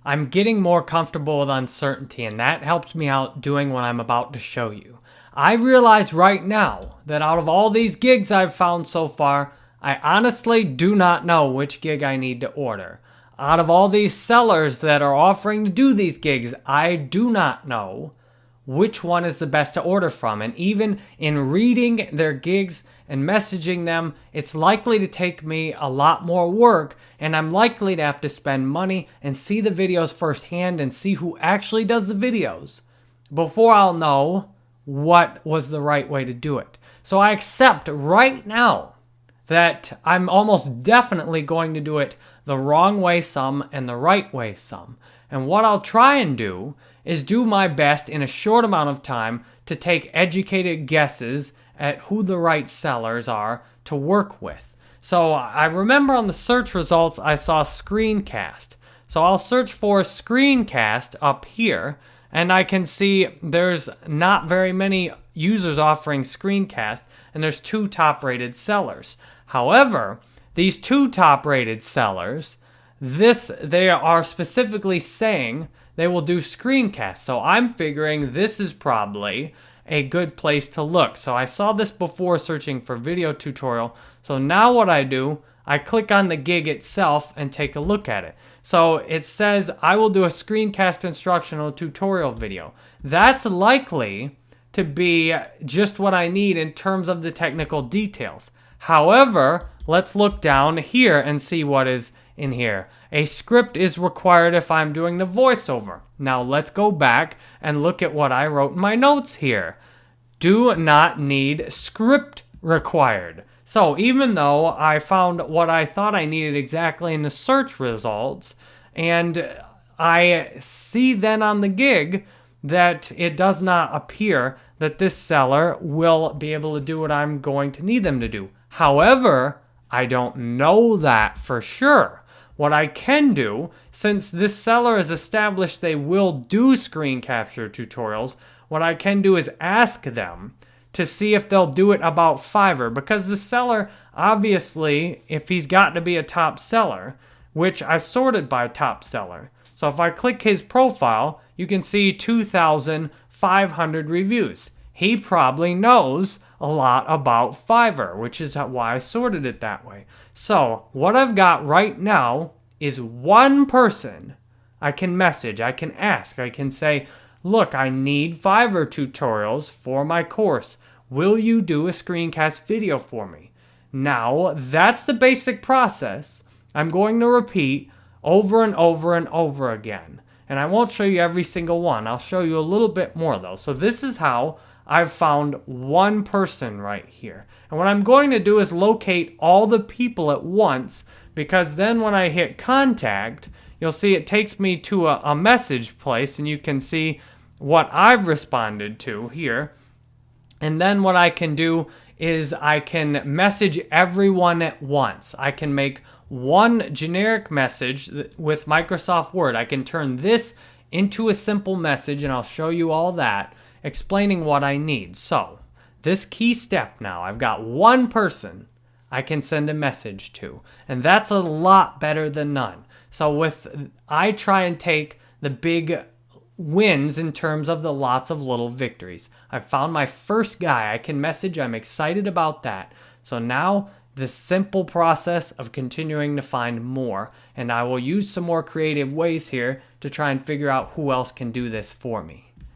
I'm getting more comfortable with uncertainty, and that helps me out doing what I'm about to show you. I realize right now that out of all these gigs I've found so far, I honestly do not know which gig I need to order. Out of all these sellers that are offering to do these gigs, I do not know which one is the best to order from. And even in reading their gigs and messaging them, it's likely to take me a lot more work, and I'm likely to have to spend money and see the videos firsthand and see who actually does the videos before I'll know what was the right way to do it. So I accept right now that I'm almost definitely going to do it the wrong way some and the right way some. And what I'll try and do is do my best in a short amount of time to take educated guesses at who the right sellers are to work with. So I remember on the search results I saw screencast. So I'll search for screencast up here, and I can see there's not very many users offering screencast, and there's 2 top-rated sellers. However, these 2 top-rated sellers, they are specifically saying they will do screencasts. So I'm figuring this is probably a good place to look. So I saw this before searching for video tutorial. So now what I do, I click on the gig itself and take a look at it. So it says I will do a screencast instructional tutorial video. That's likely to be just what I need in terms of the technical details. However, let's look down here and see what is in here. A script is required if I'm doing the voiceover. Now let's go back and look at what I wrote in my notes here. Do not need script required. So even though I found what I thought I needed exactly in the search results, and I see then on the gig that it does not appear that this seller will be able to do what I'm going to need them to do. However, I don't know that for sure. What I can do, since this seller has established they will do screen capture tutorials, what I can do is ask them to see if they'll do it about Fiverr, because the seller, obviously, if he's got to be a top seller, which I sorted by top seller. So if I click his profile, you can see 2,500 reviews. He probably knows a lot about Fiverr, which is why I sorted it that way. So what I've got right now is one person I can message, I can ask, I can say, look, I need Fiverr tutorials for my course. Will you do a screencast video for me? Now, that's the basic process I'm going to repeat over and over and over again. And I won't show you every single one. I'll show you a little bit more though. So this is how I've found one person right here. And what I'm going to do is locate all the people at once, because then when I hit contact, you'll see it takes me to a message place, and you can see what I've responded to here. And then what I can do is I can message everyone at once. I can make one generic message with Microsoft Word. I can turn this into a simple message, and I'll show you all that, explaining what I need. So, this key step now, I've got one person I can send a message to, and that's a lot better than none. So I try and take the big wins in terms of the lots of little victories. I found my first guy I can message. I'm excited about that. So now the simple process of continuing to find more, and I will use some more creative ways here to try and figure out who else can do this for me.